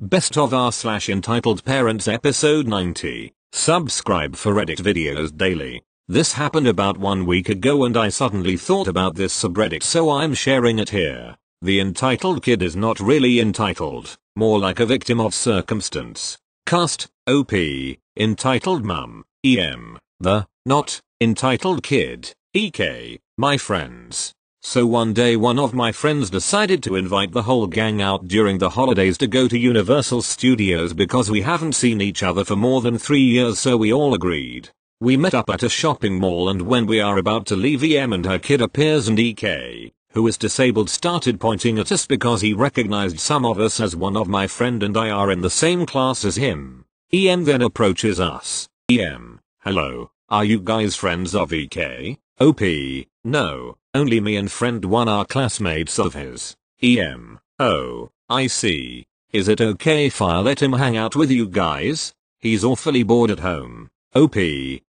Best of r/entitled parents episode 90. Subscribe for Reddit videos daily. This happened about 1 week ago and I suddenly thought about this subreddit, so I'm sharing it here. The entitled kid is not really entitled, more like a victim of circumstance. Cast, OP, entitled mum, EM, the, not, entitled kid, EK, my friends. So one day one of my friends decided to invite the whole gang out during the holidays to go to Universal Studios because we haven't seen each other for more than 3 years, so we all agreed. We met up at a shopping mall, and when we are about to leave, EM and her kid appears and EK, who is disabled, started pointing at us because he recognized some of us as one of my friend and I are in the same class as him. EM then approaches us. EM, hello, are you guys friends of EK? OP, no, only me and friend one are classmates of his. EM, oh, I see. Is it okay if I let him hang out with you guys? He's awfully bored at home. OP,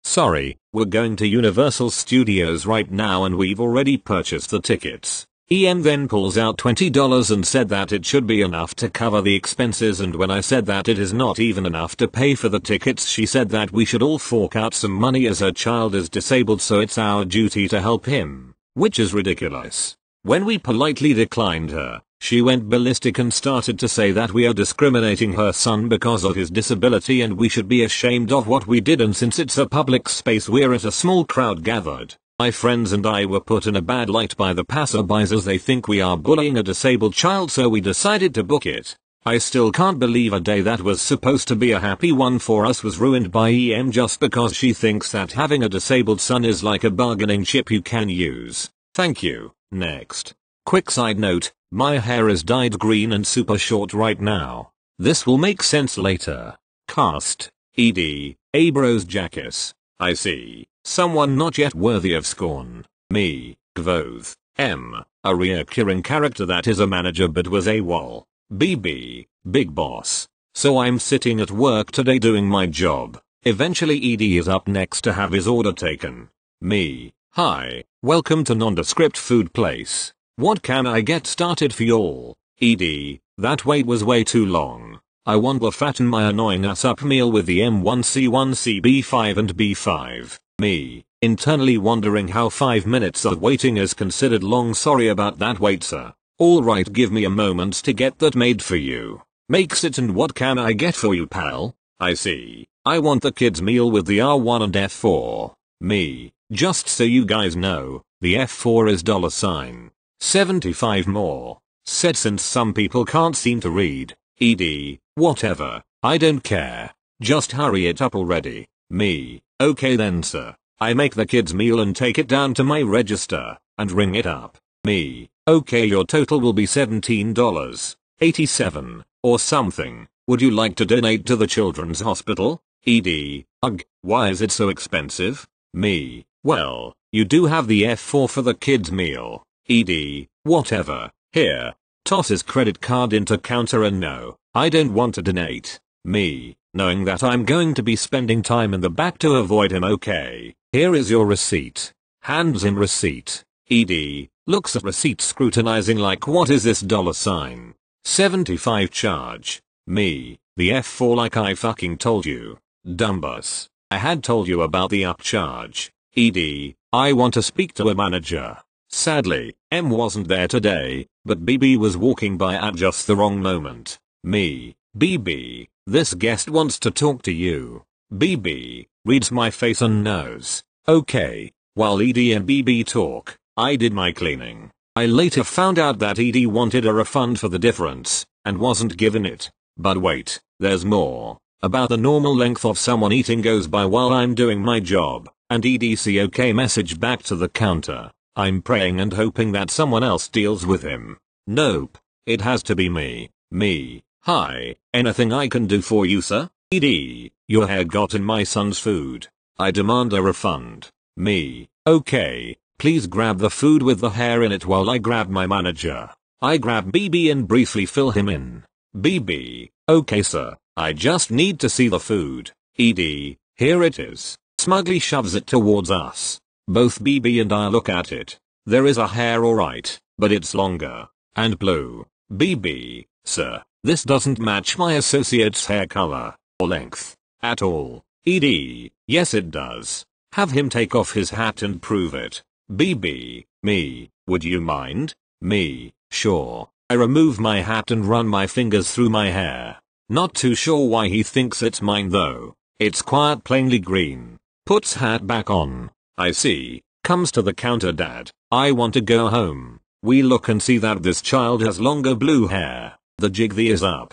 sorry, we're going to Universal Studios right now and we've already purchased the tickets. EM then pulls out $20 and said that it should be enough to cover the expenses, and when I said that it is not even enough to pay for the tickets, she said that we should all fork out some money as her child is disabled, so it's our duty to help him, which is ridiculous. When we politely declined her, she went ballistic and started to say that we are discriminating her son because of his disability and we should be ashamed of what we did, and since it's a public space we're at a small crowd gathered. My friends and I were put in a bad light by the passerbys as they think we are bullying a disabled child, so we decided to book it. I still can't believe a day that was supposed to be a happy one for us was ruined by EM just because she thinks that having a disabled son is like a bargaining chip you can use. Thank you. Next. Quick side note, my hair is dyed green and super short right now. This will make sense later. Cast. ED. Abros Jackus. I see. Someone not yet worthy of scorn. Me, Gvoth. M. A reoccurring character that is a manager but was AWOL. BB. Big boss. So I'm sitting at work today doing my job. Eventually ED is up next to have his order taken. Me. Hi, welcome to Nondescript Food Place. What can I get started for y'all? ED. That wait was way too long. I want to fatten my annoying ass up meal with the M1C1C B5 and B5. Me, internally wondering how 5 minutes of waiting is considered long. Sorry about that wait, sir. Alright, give me a moment to get that made for you. Makes it. And what can I get for you, pal? I see. I want the kids meal with the R1 and F4. Me, just so you guys know, the F4 is $75 more. Said since some people can't seem to read. ED, whatever, I don't care. Just hurry it up already. Me, okay then sir. I make the kids meal and take it down to my register, and ring it up. Me, okay, your total will be $17.87, or something. Would you like to donate to the children's hospital? ED, ugh, why is it so expensive? Me, well, you do have the F4 for the kids meal. ED, whatever, here. Tosses credit card into counter and no, I don't want to donate. Me, knowing that I'm going to be spending time in the back to avoid him. Okay, here is your receipt. Hands him receipt. ED, looks at receipt scrutinizing like what is this $75 charge? Me, the F4 like I fucking told you. Dumbus. I had told you about the upcharge. ED, I want to speak to a manager. Sadly, M wasn't there today, but BB was walking by at just the wrong moment. Me, BB, this guest wants to talk to you. BB, reads my face and knows. Okay, while ED and BB talk, I did my cleaning. I later found out that ED wanted a refund for the difference, and wasn't given it. But wait, there's more. About the normal length of someone eating goes by while I'm doing my job, and EDC okay message back to the counter. I'm praying and hoping that someone else deals with him. Nope. It has to be me. Me. Hi, anything I can do for you, sir? ED, your hair got in my son's food. I demand a refund. Me. Okay, please grab the food with the hair in it while I grab my manager. I grab BB and briefly fill him in. BB, okay sir, I just need to see the food. ED, here it is. Smugly shoves it towards us. Both BB and I look at it. There is a hair alright, but it's longer. And blue. BB, sir, This doesn't match my associate's hair color or length at all. Yes it does. Have him take off his hat and prove it. Me, would you mind? Me, sure. I remove my hat and run my fingers through my hair. Not too sure why he thinks it's mine though. It's quite plainly green. Puts hat back on. I see. Comes to the counter. Dad, I want to go home. We look and see that this child has longer blue hair. The jig is up.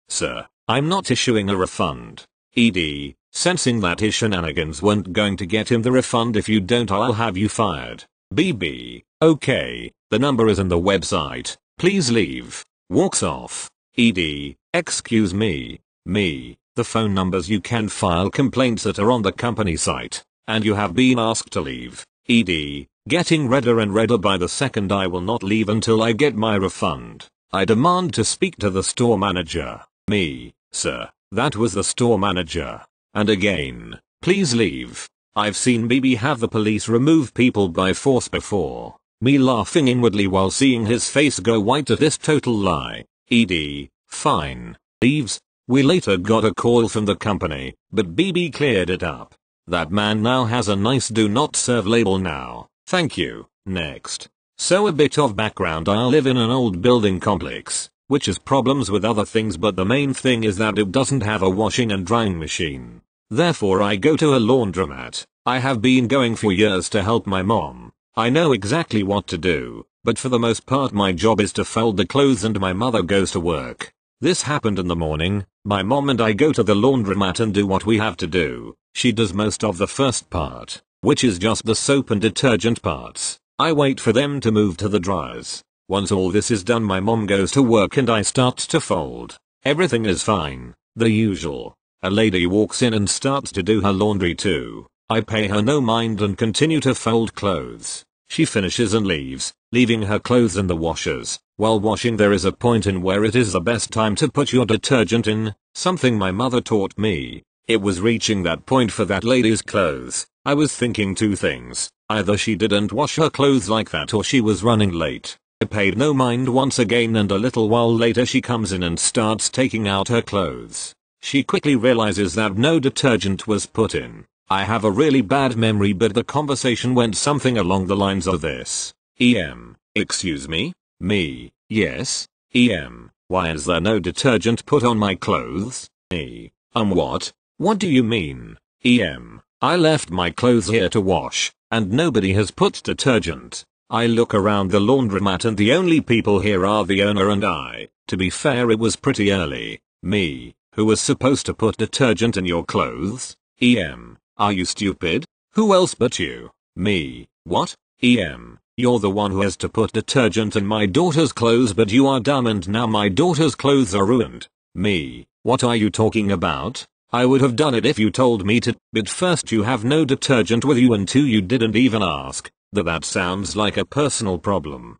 Sir, I'm not issuing a refund. Sensing that his shenanigans weren't going to get him the refund. If you don't, I'll have you fired. Okay, the number is in the website. Please leave. Walks off. Excuse me. The phone numbers you can file complaints at are on the company site, and you have been asked to leave. Getting redder and redder by the second. I will not leave until I get my refund. I demand to speak to the store manager. Sir, that was the store manager. And again, please leave. I've seen BB have the police remove people by force before. Me laughing inwardly while seeing his face go white at this total lie. Fine. Leaves. We later got a call from the company, but BB cleared it up. That man now has a nice do not serve label now. Thank you. Next. So a bit of background. I live in an old building complex, which has problems with other things, but the main thing is that it doesn't have a washing and drying machine. Therefore I go to a laundromat. I have been going for years to help my mom. I know exactly what to do, but for the most part my job is to fold the clothes and my mother goes to work. This happened in the morning. My mom and I go to the laundromat and do what we have to do. She does most of the first part, which is just the soap and detergent parts. I wait for them to move to the dryers. Once all this is done, my mom goes to work and I start to fold. Everything is fine. The usual. A lady walks in and starts to do her laundry too. I pay her no mind and continue to fold clothes. She finishes and leaves, leaving her clothes in the washers. While washing, there is a point in where it is the best time to put your detergent in, something my mother taught me. It was reaching that point for that lady's clothes. I was thinking two things. Either she didn't wash her clothes like that or she was running late. I paid no mind once again, and a little while later she comes in and starts taking out her clothes. She quickly realizes that no detergent was put in. I have a really bad memory, but the conversation went something along the lines of this. Excuse me? Me, yes. Why is there no detergent put on my clothes? What? What do you mean? I left my clothes here to wash, and nobody has put detergent. I look around the laundromat and the only people here are the owner and I. To be fair, it was pretty early. Me, who was supposed to put detergent in your clothes? Are you stupid? Who else but you? Me, what? You're the one who has to put detergent in my daughter's clothes, but you are dumb and now my daughter's clothes are ruined. Me, what are you talking about? I would have done it if you told me to, but first you have no detergent with you and two you didn't even ask. That sounds like a personal problem.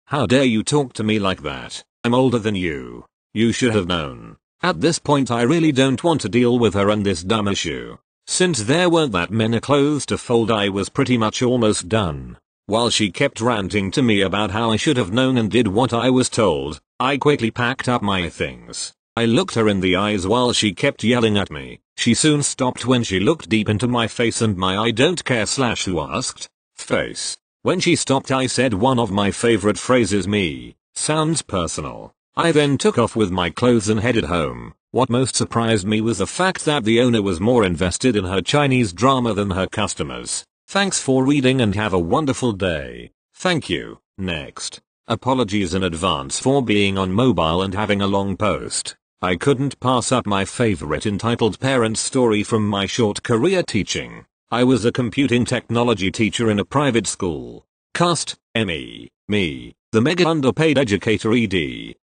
How dare you talk to me like that? I'm older than you. You should have known. At this point I really don't want to deal with her and this dumb issue. Since there weren't that many clothes to fold, I was pretty much almost done. While she kept ranting to me about how I should have known and did what I was told, I quickly packed up my things. I looked her in the eyes while she kept yelling at me. She soon stopped when she looked deep into my face and my I don't care / who asked face. When she stopped, I said one of my favorite phrases, me, sounds personal. I then took off with my clothes and headed home. What most surprised me was the fact that the owner was more invested in her Chinese drama than her customers. Thanks for reading and have a wonderful day. Thank you. Next. Apologies in advance for being on mobile and having a long post. I couldn't pass up my favorite entitled parents story from my short career teaching. I was a computing technology teacher in a private school. Cast, me, the mega underpaid educator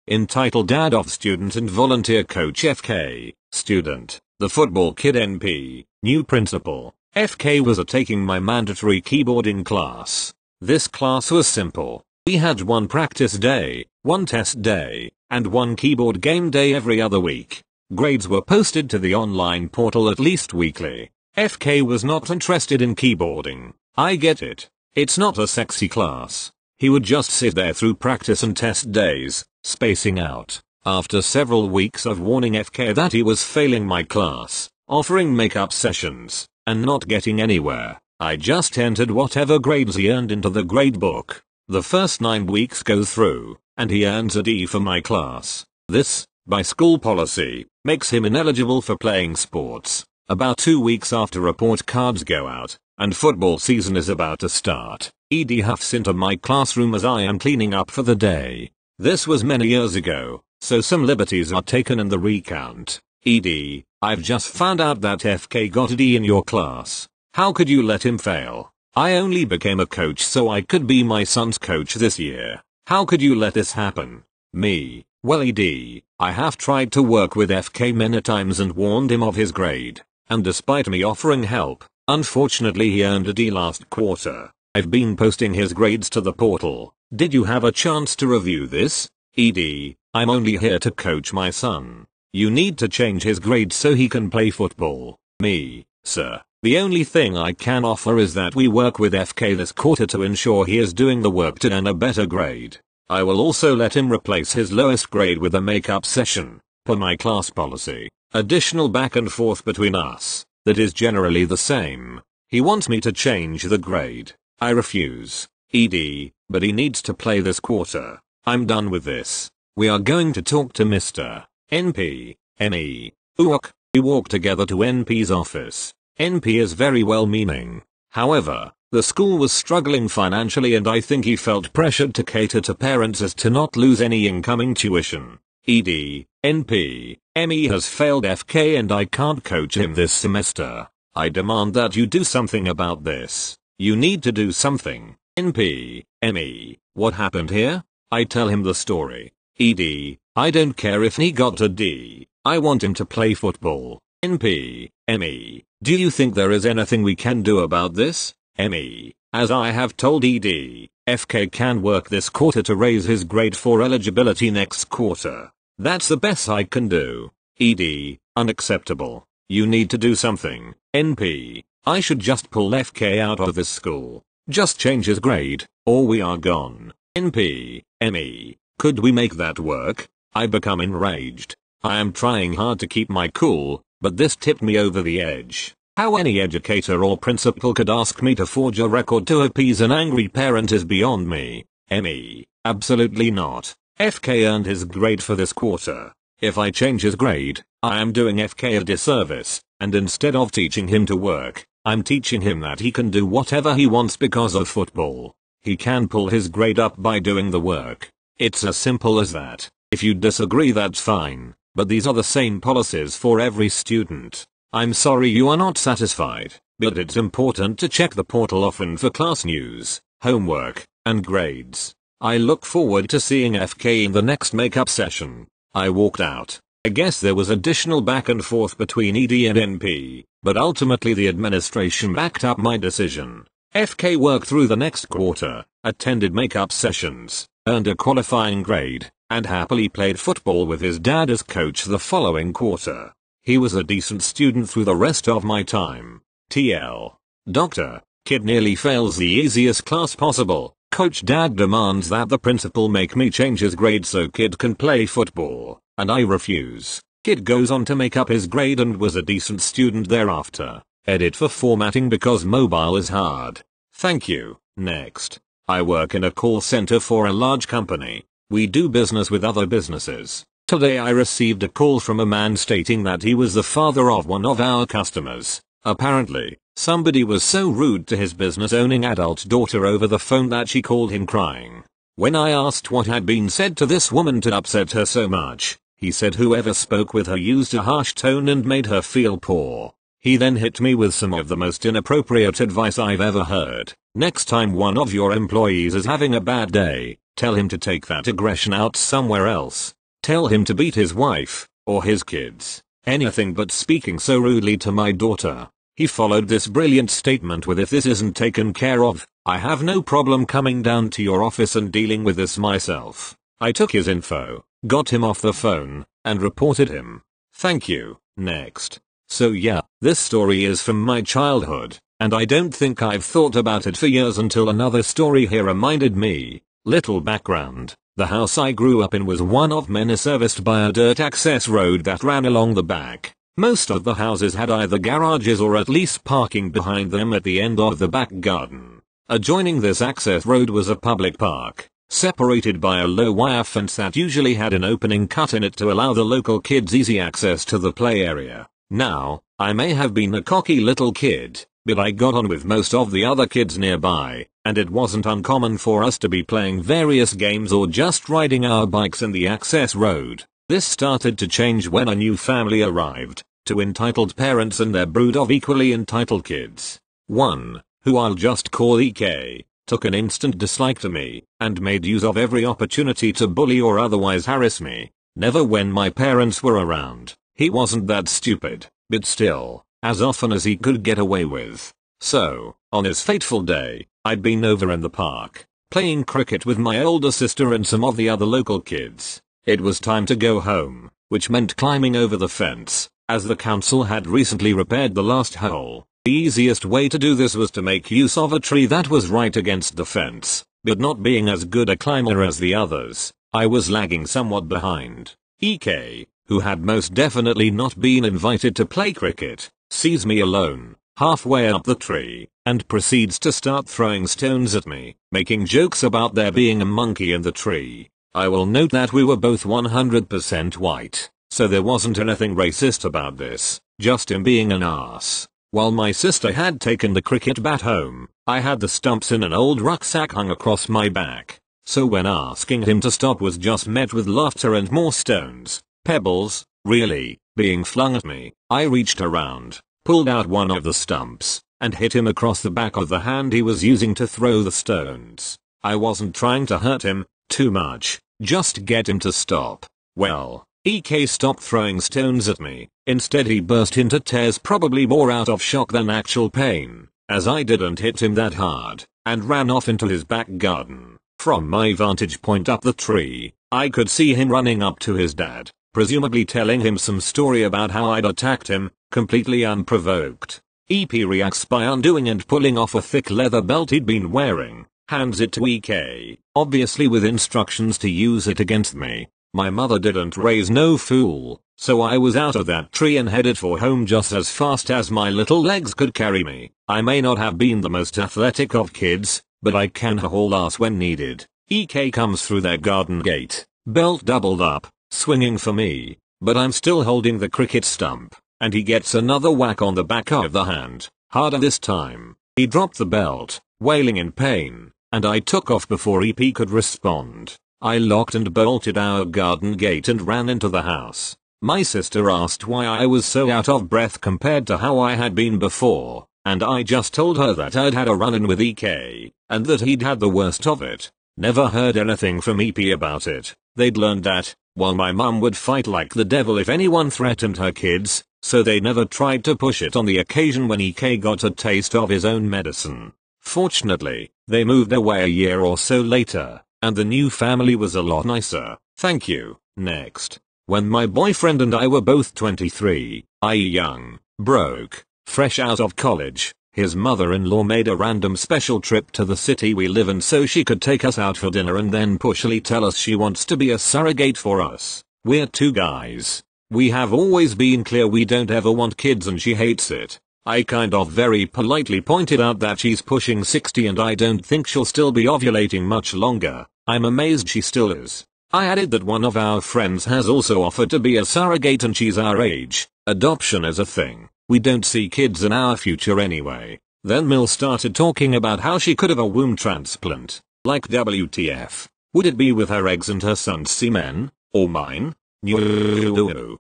entitled Dad of Student and Volunteer Coach FK, student, the football kid NP, new principal. FK was taking my mandatory keyboarding class. This class was simple. We had one practice day, one test day, and one keyboard game day every other week. Grades were posted to the online portal at least weekly. FK was not interested in keyboarding. I get it. It's not a sexy class. He would just sit there through practice and test days, spacing out. After several weeks of warning FK that he was failing my class, offering makeup sessions, and not getting anywhere, I just entered whatever grades he earned into the grade book. The first 9 weeks go through, and he earns a D for my class. This, by school policy, makes him ineligible for playing sports. About 2 weeks after report cards go out, and football season is about to start, ED huffs into my classroom as I am cleaning up for the day. This was many years ago, so some liberties are taken in the recount. ED, I've just found out that FK got a D in your class. How could you let him fail? I only became a coach so I could be my son's coach this year. How could you let this happen? Me, well ED, I have tried to work with FK many times and warned him of his grade, and despite me offering help, unfortunately he earned a D last quarter. I've been posting his grades to the portal. Did you have a chance to review this? ED, I'm only here to coach my son. You need to change his grade so he can play football. Me, sir, the only thing I can offer is that we work with FK this quarter to ensure he is doing the work to earn a better grade. I will also let him replace his lowest grade with a makeup session, per my class policy. Additional back and forth between us, that is generally the same. He wants me to change the grade. I refuse. ED, but he needs to play this quarter. I'm done with this. We are going to talk to Mr. NP, ME. Ook. We walk together to NP's office. NP is very well-meaning. However, the school was struggling financially and I think he felt pressured to cater to parents as to not lose any incoming tuition. ED, NP, ME has failed FK and I can't coach him this semester. I demand that you do something about this. You need to do something. NP, ME, what happened here? I tell him the story. ED, I don't care if he got a D. I want him to play football. NP, ME, do you think there is anything we can do about this? ME, as I have told ED, FK can work this quarter to raise his grade for eligibility next quarter. That's the best I can do. ED, unacceptable. You need to do something. NP, I should just pull FK out of this school. Just change his grade, or we are gone. NP, ME, could we make that work? I become enraged. I am trying hard to keep my cool, but this tipped me over the edge. How any educator or principal could ask me to forge a record to appease an angry parent is beyond me. ME, absolutely not. FK earned his grade for this quarter. If I change his grade, I am doing FK a disservice, and instead of teaching him to work, I'm teaching him that he can do whatever he wants because of football. He can pull his grade up by doing the work. It's as simple as that. If you disagree, that's fine, but these are the same policies for every student. I'm sorry you are not satisfied, but it's important to check the portal often for class news, homework, and grades. I look forward to seeing FK in the next makeup session. I walked out. I guess there was additional back and forth between ED and NP, but ultimately the administration backed up my decision. FK worked through the next quarter, attended makeup sessions, earned a qualifying grade, and happily played football with his dad as coach the following quarter. He was a decent student through the rest of my time. TL. Doctor, kid nearly fails the easiest class possible. Coach dad demands that the principal make me change his grade so kid can play football, and I refuse. Kid goes on to make up his grade and was a decent student thereafter. Edit for formatting because mobile is hard. Thank you. Next. I work in a call center for a large company. We do business with other businesses. Today I received a call from a man stating that he was the father of one of our customers. Apparently, somebody was so rude to his business-owning adult daughter over the phone that she called him crying. When I asked what had been said to this woman to upset her so much, he said whoever spoke with her used a harsh tone and made her feel poor. He then hit me with some of the most inappropriate advice I've ever heard. Next time one of your employees is having a bad day, tell him to take that aggression out somewhere else. Tell him to beat his wife, or his kids. Anything but speaking so rudely to my daughter. He followed this brilliant statement with, if this isn't taken care of, I have no problem coming down to your office and dealing with this myself. I took his info, got him off the phone, and reported him. Thank you. Next. So yeah, this story is from my childhood, and I don't think I've thought about it for years until another story here reminded me. Little background. The house I grew up in was one of many serviced by a dirt access road that ran along the back. Most of the houses had either garages or at least parking behind them at the end of the back garden. Adjoining this access road was a public park, separated by a low wire fence that usually had an opening cut in it to allow the local kids easy access to the play area. Now, I may have been a cocky little kid, but I got on with most of the other kids nearby, and it wasn't uncommon for us to be playing various games or just riding our bikes in the access road. This started to change when a new family arrived, two entitled parents and their brood of equally entitled kids. One, who I'll just call EK, took an instant dislike to me, and made use of every opportunity to bully or otherwise harass me. Never when my parents were around. He wasn't that stupid, but still, as often as he could get away with. So, on his fateful day, I'd been over in the park, playing cricket with my older sister and some of the other local kids. It was time to go home, which meant climbing over the fence, as the council had recently repaired the last hole. The easiest way to do this was to make use of a tree that was right against the fence, but not being as good a climber as the others, I was lagging somewhat behind. EK, who had most definitely not been invited to play cricket, sees me alone, halfway up the tree, and proceeds to start throwing stones at me, making jokes about there being a monkey in the tree. I will note that we were both 100% white, so there wasn't anything racist about this, just him being an ass. While my sister had taken the cricket bat home, I had the stumps in an old rucksack hung across my back, so when asking him to stop was just met with laughter and more stones, pebbles, really, being flung at me. I reached around, pulled out one of the stumps, and hit him across the back of the hand he was using to throw the stones. I wasn't trying to hurt him too much, just get him to stop. Well, EK stopped throwing stones at me. Instead he burst into tears, probably more out of shock than actual pain, as I didn't hit him that hard, and ran off into his back garden. From my vantage point up the tree, I could see him running up to his dad, presumably telling him some story about how I'd attacked him, completely unprovoked. EP reacts by undoing and pulling off a thick leather belt he'd been wearing, hands it to EK, obviously with instructions to use it against me. My mother didn't raise no fool, so I was out of that tree and headed for home just as fast as my little legs could carry me. I may not have been the most athletic of kids, but I can haul ass when needed. EK comes through their garden gate, belt doubled up, swinging for me, but I'm still holding the cricket stump, and he gets another whack on the back of the hand, harder this time. He dropped the belt, wailing in pain, and I took off before EP could respond. I locked and bolted our garden gate and ran into the house. My sister asked why I was so out of breath compared to how I had been before, and I just told her that I'd had a run-in with EK, and that he'd had the worst of it. Never heard anything from EP about it. They'd learned that, while my mum would fight like the devil if anyone threatened her kids, so they never tried to push it on the occasion when EK got a taste of his own medicine. Fortunately, they moved away a year or so later, and the new family was a lot nicer. Thank you. Next. When my boyfriend and I were both 23, i.e. young, broke, fresh out of college, his mother-in-law made a random special trip to the city we live in so she could take us out for dinner and then pushily tell us she wants to be a surrogate for us. We're two guys. We have always been clear we don't ever want kids and she hates it. I kind of very politely pointed out that she's pushing 60 and I don't think she'll still be ovulating much longer. I'm amazed she still is. I added that one of our friends has also offered to be a surrogate and she's our age. Adoption is a thing. We don't see kids in our future anyway. Then Mill started talking about how she could have a womb transplant. Like WTF. Would it be with her eggs and her son's semen? Or mine? No.